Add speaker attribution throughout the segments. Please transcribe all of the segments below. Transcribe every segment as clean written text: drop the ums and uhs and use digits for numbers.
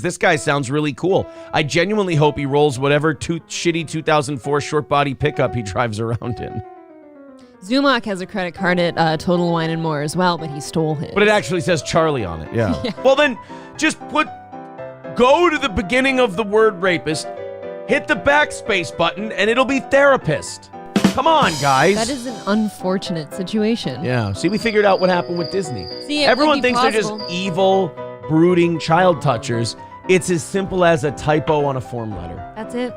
Speaker 1: This guy sounds really cool. I genuinely hope he rolls whatever shitty 2004 short body pickup he drives around in.
Speaker 2: Zumach has a credit card at Total Wine and More as well, but he stole his.
Speaker 1: But it actually says Charlie on it, yeah. Well then, just go to the beginning of the word rapist, hit the backspace button, and it'll be therapist. Come on, guys.
Speaker 2: That is an unfortunate situation.
Speaker 1: Yeah, see, we figured out what happened with Disney.
Speaker 2: See,
Speaker 1: everyone thinks they're just evil, brooding child touchers. It's as simple as a typo on a form letter.
Speaker 2: That's it.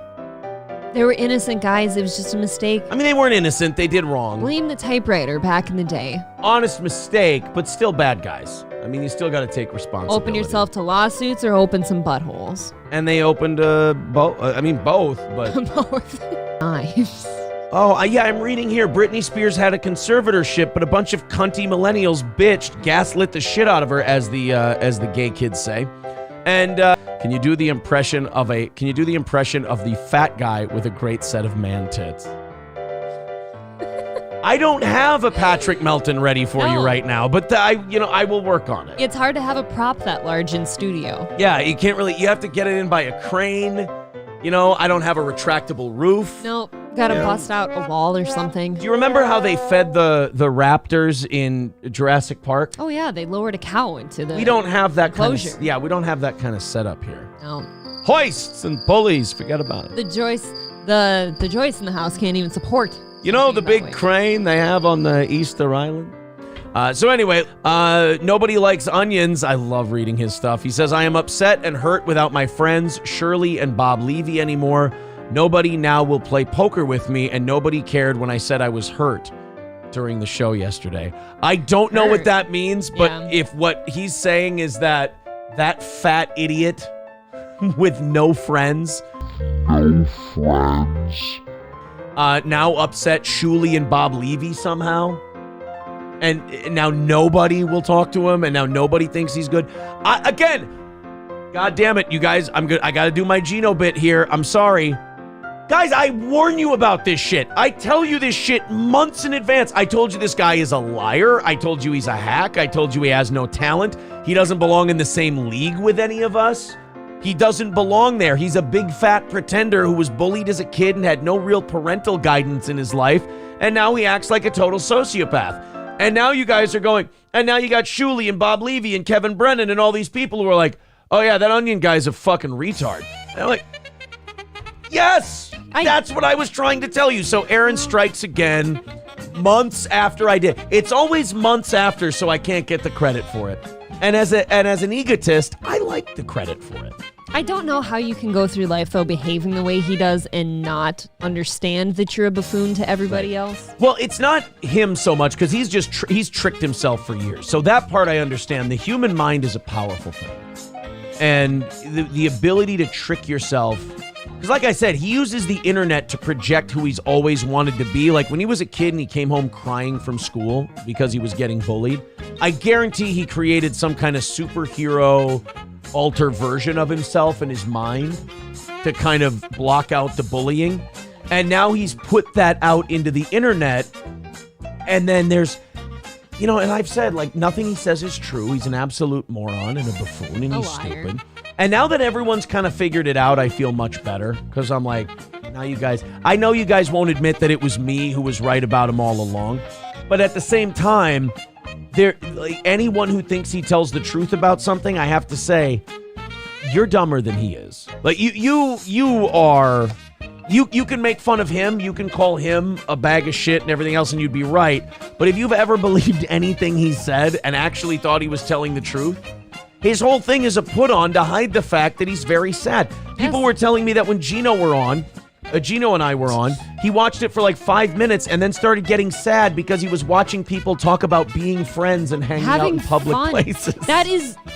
Speaker 2: They were innocent guys. It was just a mistake.
Speaker 1: I mean, they weren't innocent. They did wrong.
Speaker 2: Blame the typewriter back in the day.
Speaker 1: Honest mistake, but still bad guys. I mean, you still got to take responsibility.
Speaker 2: Open yourself to lawsuits or open some buttholes.
Speaker 1: And they opened both. Both, but...
Speaker 2: Both. Nice.
Speaker 1: Oh, yeah, I'm reading here. Britney Spears had a conservatorship, but a bunch of cunty millennials bitched, gaslit the shit out of her, as the gay kids say. And can you do the impression of the fat guy with a great set of man tits? I don't have a Patrick Melton ready for you right now, but I will work on it.
Speaker 2: It's hard to have a prop that large in studio.
Speaker 1: Yeah, you can't really. You have to get it in by a crane. I don't have a retractable roof.
Speaker 2: Nope. Gotta bust out a wall or something.
Speaker 1: Do you remember how they fed the raptors in Jurassic Park?
Speaker 2: Oh yeah, they lowered a cow into the
Speaker 1: We don't have that
Speaker 2: enclosure.
Speaker 1: we don't have that kind of setup here.
Speaker 2: No.
Speaker 1: Hoists and pulleys, forget about it.
Speaker 2: The joists in the house can't even support.
Speaker 1: The big crane they have on the Easter Island? So anyway, nobody likes onions. I love reading his stuff. He says, I am upset and hurt without my friends Shirley and Bob Levy anymore. Nobody now will play poker with me, and nobody cared when I said I was hurt during the show yesterday. I don't know what that means, but if what he's saying is that fat idiot with no friends now upset Shuley and Bob Levy somehow, and now nobody will talk to him, and now nobody thinks he's good. Again, God damn it, you guys, I got to do my Gino bit here. I'm sorry. Guys, I warn you about this shit. I tell you this shit months in advance. I told you this guy is a liar. I told you he's a hack. I told you he has no talent. He doesn't belong in the same league with any of us. He doesn't belong there. He's a big fat pretender who was bullied as a kid and had no real parental guidance in his life. And now he acts like a total sociopath. And now you guys are going, and now you got Shuley and Bob Levy and Kevin Brennan and all these people who are like, oh yeah, that onion guy's a fucking retard. And I'm like, yes! That's what I was trying to tell you. So Aaron strikes again months after I did. It's always months after, so I can't get the credit for it. And as an egotist, I like the credit for it.
Speaker 2: I don't know how you can go through life, though, behaving the way he does and not understand that you're a buffoon to everybody else.
Speaker 1: Well, it's not him so much, because he's just he's tricked himself for years. So that part I understand. The human mind is a powerful thing. And the ability to trick yourself... Because like I said, he uses the internet to project who he's always wanted to be. Like when he was a kid and he came home crying from school because he was getting bullied, I guarantee he created some kind of superhero alter version of himself in his mind to kind of block out the bullying. And now he's put that out into the internet. And then there's, and I've said, like, nothing he says is true. He's an absolute moron and a buffoon and he's stupid. And now that everyone's kind of figured it out, I feel much better because I'm like, I know you guys won't admit that it was me who was right about him all along. But at the same time, anyone who thinks he tells the truth about something, I have to say, you're dumber than he is. Like you can make fun of him. You can call him a bag of shit and everything else and you'd be right. But if you've ever believed anything he said and actually thought he was telling the truth, his whole thing is a put on to hide the fact that he's very sad. People were telling me that when Gino and I were on, he watched it for like 5 minutes and then started getting sad because he was watching people talk about being friends and hanging out in public places.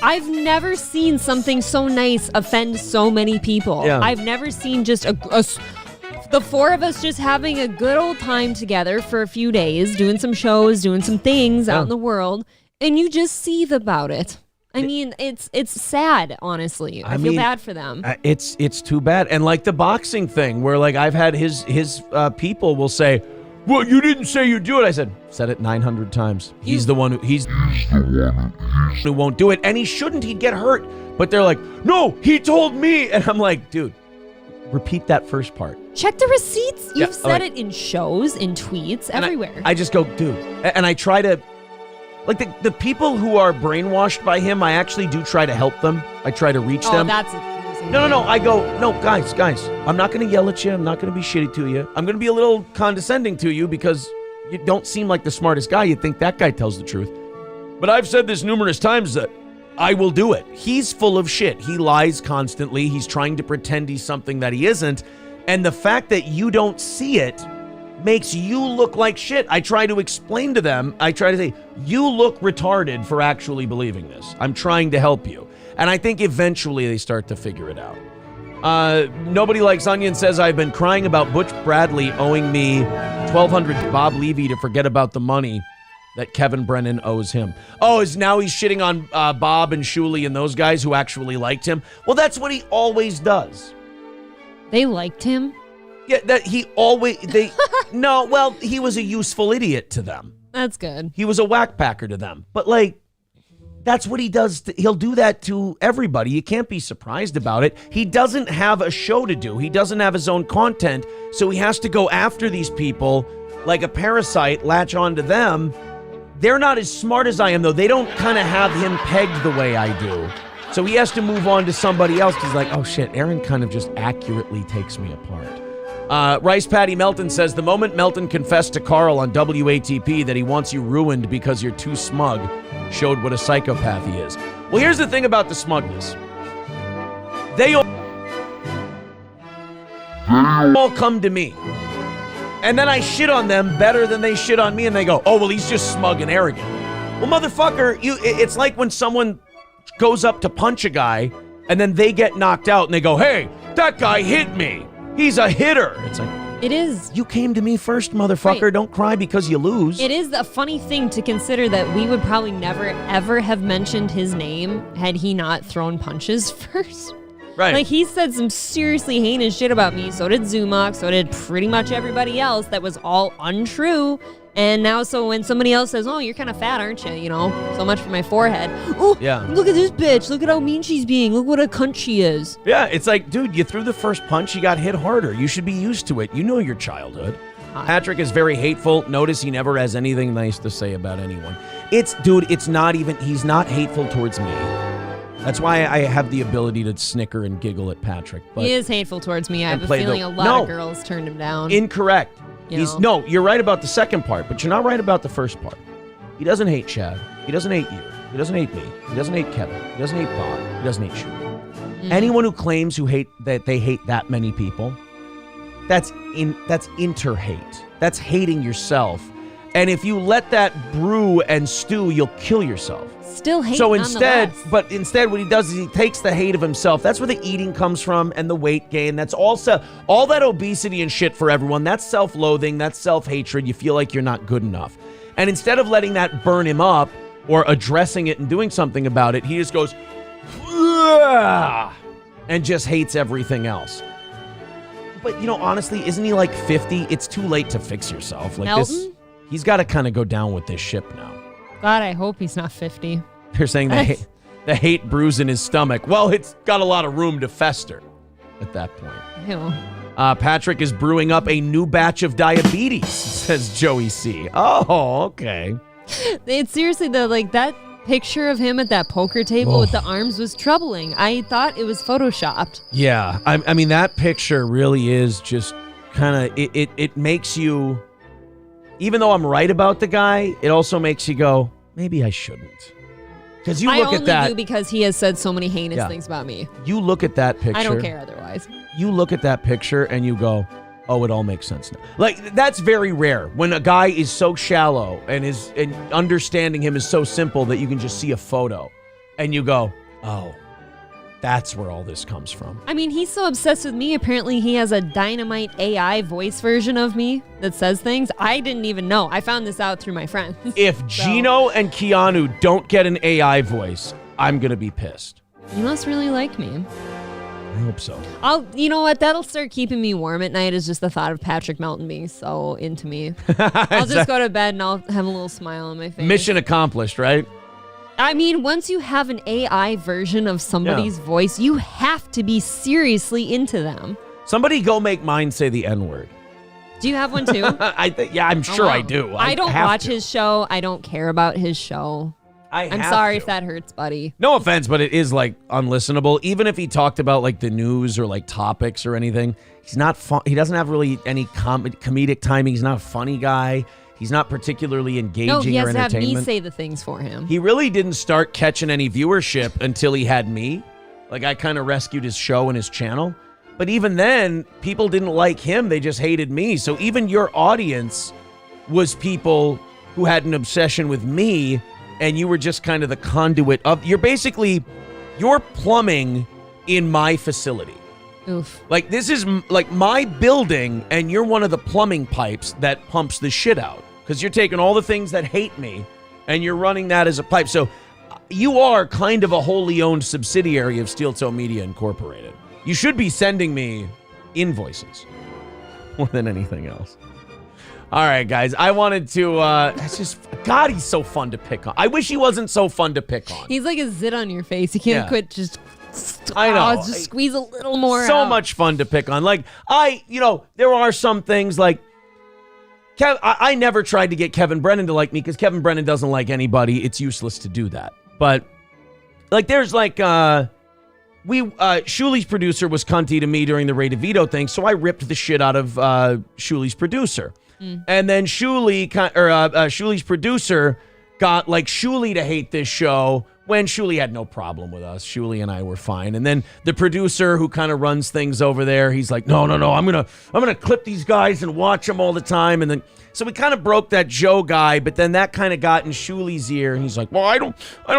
Speaker 2: I've never seen something so nice offend so many people.
Speaker 1: Yeah.
Speaker 2: I've never seen just the four of us just having a good old time together for a few days, doing some shows, doing some things out in the world, and you just seethe about it. I mean, it's sad, honestly. I feel bad for them.
Speaker 1: It's too bad. And like the boxing thing where like I've had his people will say, well, you didn't say you'd do it. I said it 900 times. He's the one who won't do it. And he shouldn't. He'd get hurt. But they're like, no, he told me. And I'm like, dude, repeat that first part.
Speaker 2: Check the receipts.
Speaker 1: Yeah,
Speaker 2: You've said it in shows, in tweets, everywhere.
Speaker 1: I just go, dude. And I try to, like the people who are brainwashed by him, I actually do try to help them. I try to reach them.
Speaker 2: That's
Speaker 1: No. I go, no, guys. I'm not going to yell at you. I'm not going to be shitty to you. I'm going to be a little condescending to you because you don't seem like the smartest guy. You'd think that guy tells the truth. But I've said this numerous times that I will do it. He's full of shit. He lies constantly. He's trying to pretend he's something that he isn't. And the fact that you don't see it makes you look like shit. I try to explain to them. I try to say, you look retarded for actually believing this. I'm trying to help you. And I think eventually they start to figure it out. Nobody Likes Onion says, I've been crying about Butch Bradley owing me $1,200 to Bob Levy to forget about the money that Kevin Brennan owes him. Oh, now he's shitting on Bob and Shuley and those guys who actually liked him. Well, that's what he always does.
Speaker 2: They liked him?
Speaker 1: Yeah, he was a useful idiot to them.
Speaker 2: That's good.
Speaker 1: He was a whackpacker to them. But that's what he does. He'll do that to everybody. You can't be surprised about it. He doesn't have a show to do. He doesn't have his own content. So he has to go after these people like a parasite, latch onto them. They're not as smart as I am, though. They don't kind of have him pegged the way I do. So he has to move on to somebody else. He's like, oh shit, Aaron kind of just accurately takes me apart. Rice Patty Melton says, the moment Melton confessed to Carl on WATP that he wants you ruined because you're too smug, showed what a psychopath he is. Well, here's the thing about the smugness. They all come to me. And then I shit on them better than they shit on me, and they go, oh, well, he's just smug and arrogant. Well, motherfucker, it's like when someone goes up to punch a guy, and then they get knocked out, and they go, hey, that guy hit me. He's a hitter. It's like,
Speaker 2: it is.
Speaker 1: You came to me first, motherfucker. Right. Don't cry because you lose.
Speaker 2: It is a funny thing to consider that we would probably never, ever have mentioned his name had he not thrown punches first.
Speaker 1: Right.
Speaker 2: Like, he said some seriously heinous shit about me. So did Zumok. So did pretty much everybody else. That was all untrue. And now, so when somebody else says, oh, you're kind of fat, aren't you? You know, so much for my forehead. Oh, yeah. Look at this bitch. Look at how mean she's being. Look what a cunt she is.
Speaker 1: Yeah, it's like, dude, you threw the first punch. You got hit harder. You should be used to it. You know your childhood. Patrick is very hateful. Notice he never has anything nice to say about anyone. It's not even, he's not hateful towards me. That's why I have the ability to snicker and giggle at Patrick. But
Speaker 2: he is hateful towards me. I have a feeling a lot of girls turned him down.
Speaker 1: Incorrect. No, you're right about the second part, but you're not right about the first part. He doesn't hate Chad. He doesn't hate you. He doesn't hate me. He doesn't hate Kevin. He doesn't hate Bob. He doesn't hate Shuley. Anyone who claims that they hate that many people, that's inter-hate. That's hating yourself. And if you let that brew and stew, you'll kill yourself.
Speaker 2: Still hate.
Speaker 1: So instead what he does is he takes the hate of himself. That's where the eating comes from and the weight gain. That's also all that obesity and shit for everyone. That's self-loathing. That's self-hatred. You feel like you're not good enough. And instead of letting that burn him up or addressing it and doing something about it, he just goes, and just hates everything else. But, honestly, isn't he like 50? It's too late to fix yourself. Like
Speaker 2: Melton?
Speaker 1: He's got to kind of go down with this ship now.
Speaker 2: God, I hope he's not 50.
Speaker 1: They're saying the hate brews in his stomach. Well, it's got a lot of room to fester at that point.
Speaker 2: Ew.
Speaker 1: Patrick is brewing up a new batch of diabetes, says Joey C. Oh, okay.
Speaker 2: It's seriously, though, like that picture of him at that poker table with the arms was troubling. I thought it was photoshopped.
Speaker 1: Yeah. I mean, that picture really is just kind of, it makes you, even though I'm right about the guy, it also makes you go, maybe I shouldn't. Because you look at that. I only
Speaker 2: do because he has said so many heinous things about me.
Speaker 1: You look at that picture.
Speaker 2: I don't care otherwise.
Speaker 1: You look at that picture and you go, oh, it all makes sense now. Like, that's very rare when a guy is so shallow and understanding him is so simple that you can just see a photo and you go, oh, that's where all this comes from.
Speaker 2: I mean, he's so obsessed with me. Apparently, he has a dynamite AI voice version of me that says things I didn't even know. I found this out through my friends.
Speaker 1: If Gino and Keanu don't get an AI voice, I'm going to be pissed.
Speaker 2: You must really like me.
Speaker 1: I hope so.
Speaker 2: You know what? That'll start keeping me warm at night is just the thought of Patrick Melton being so into me. I'll just go to bed and I'll have a little smile on my face.
Speaker 1: Mission accomplished, right?
Speaker 2: I mean, once you have an AI version of somebody's voice, you have to be seriously into them.
Speaker 1: Somebody go make mine say the N-word.
Speaker 2: Do you have one too?
Speaker 1: I'm sure I do.
Speaker 2: I don't watch his show. I don't care about his show. I'm sorry if that hurts, buddy.
Speaker 1: No offense, but it is like unlistenable. Even if he talked about like the news or like topics or anything, he's not fun. He doesn't have really any comedic timing. He's not a funny guy. He's not particularly engaging or entertainment.
Speaker 2: No, he has to have me say the things for him.
Speaker 1: He really didn't start catching any viewership until he had me. Like I kind of rescued his show and his channel. But even then, people didn't like him. They just hated me. So even your audience was people who had an obsession with me, and you were just kind of the conduit of... You're plumbing in my facility.
Speaker 2: Oof.
Speaker 1: Like, this is like my building, and you're one of the plumbing pipes that pumps the shit out. Because you're taking all the things that hate me, and you're running that as a pipe. So you are kind of a wholly owned subsidiary of Steel Toe Media Incorporated. You should be sending me invoices more than anything else. All right, guys. I wanted to, God, he's so fun to pick on. I wish he wasn't so fun to pick on.
Speaker 2: He's like a zit on your face. You can't quit just...
Speaker 1: I know.
Speaker 2: Just squeeze a little more
Speaker 1: So
Speaker 2: out.
Speaker 1: much fun to pick on. Like, there are some things like, I never tried to get Kevin Brennan to like me because Kevin Brennan doesn't like anybody. It's useless to do that. But, like, there's like, Shuli's producer was cunty to me during the Ray DeVito thing, so I ripped the shit out of Shuli's producer. And then Shuli's producer got like Shuli to hate this show when Shuli had no problem with us. Shuli and I were fine. And then the producer who kind of runs things over there, he's like, no, I'm gonna clip these guys and watch them all the time. And then so we kind of broke that Joe guy, but then that kind of got in Shuli's ear, and he's like, well, I don't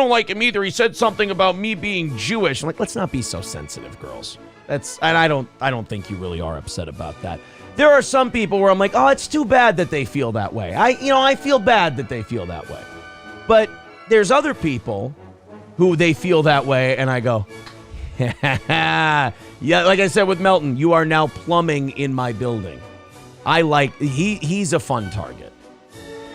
Speaker 1: like him either. He said something about me being Jewish. I'm like, let's not be so sensitive, girls. And I don't think you really are upset about that. There are some people where I'm like, oh, it's too bad that they feel that way. I feel bad that they feel that way. But there's other people who they feel that way, and I go, yeah, like I said with Melton, you are now plumbing in my building. He's a fun target.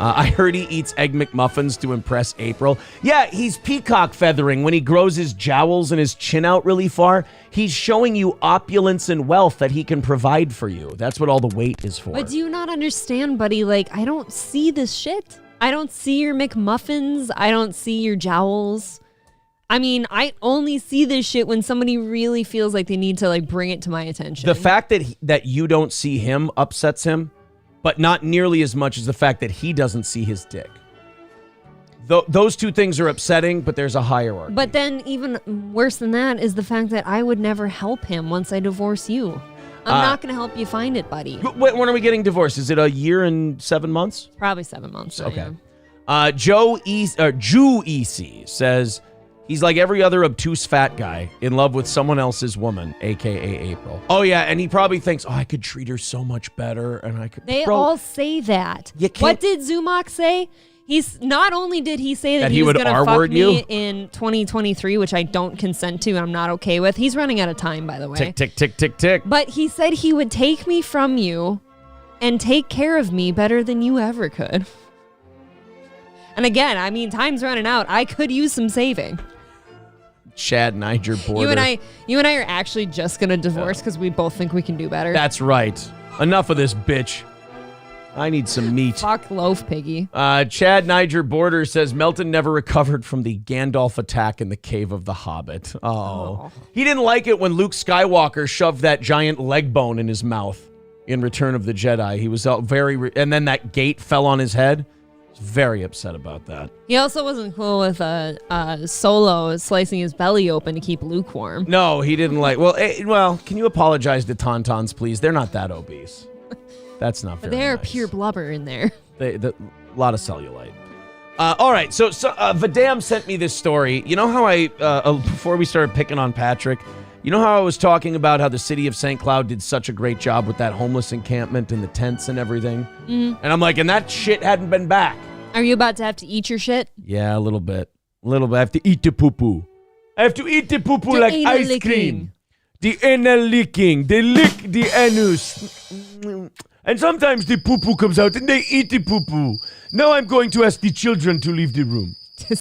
Speaker 1: I heard he eats Egg McMuffins to impress April. Yeah, he's peacock feathering when he grows his jowls and his chin out really far. He's showing you opulence and wealth that he can provide for you. That's what all the weight is for.
Speaker 2: But do you not understand, buddy? Like, I don't see this shit. I don't see your McMuffins. I don't see your jowls. I mean, I only see this shit when somebody really feels like they need to like bring it to my attention.
Speaker 1: The fact that you don't see him upsets him, but not nearly as much as the fact that he doesn't see his dick. Those two things are upsetting, but there's a hierarchy.
Speaker 2: But then even worse than that is the fact that I would never help him once I divorce you. I'm not going to help you find it, buddy.
Speaker 1: When are we getting divorced? Is it a year and 7 months?
Speaker 2: Probably 7 months.
Speaker 1: Okay. Jew EC says he's like every other obtuse fat guy in love with someone else's woman, a.k.a. April. Oh, yeah, and he probably thinks, I could treat her so much better, and I could...
Speaker 2: They all say that. What did Zumach say? He's not only did he say that he was going to fuck me in 2023, which I don't consent to and I'm not okay with. He's running out of time, by the way.
Speaker 1: Tick, tick, tick, tick, tick.
Speaker 2: But he said he would take me from you and take care of me better than you ever could. And again, I mean, time's running out. I could use some saving.
Speaker 1: Chad Niger Border.
Speaker 2: You and I are actually just going to divorce because we both think we can do better.
Speaker 1: That's right. Enough of this, bitch. I need some meat.
Speaker 2: Fuck loaf, piggy.
Speaker 1: Chad Niger Border says Melton never recovered from the Gandalf attack in the Cave of the Hobbit. Oh. He didn't like it when Luke Skywalker shoved that giant leg bone in his mouth in Return of the Jedi. He was and then that gate fell on his head. He was very upset about that.
Speaker 2: He also wasn't cool with Solo slicing his belly open to keep Luke warm.
Speaker 1: No, he didn't like... Well, can you apologize to Tauntauns, please? They're not that obese. That's not very
Speaker 2: They're
Speaker 1: nice.
Speaker 2: pure blubber in there.
Speaker 1: A lot of cellulite. All right, so Vadam sent me this story. You know how before we started picking on Patrick, you know how I was talking about how the city of St. Cloud did such a great job with that homeless encampment and the tents and everything? Mm-hmm. And I'm like, and that shit hadn't been back.
Speaker 2: Are you about to have to eat your shit?
Speaker 1: Yeah, a little bit. I have to eat the poo-poo. I have to eat the poo-poo like ice cream. The anal licking. They lick the anus. And sometimes the poo-poo comes out and they eat the poo-poo. Now I'm going to ask the children to leave the room.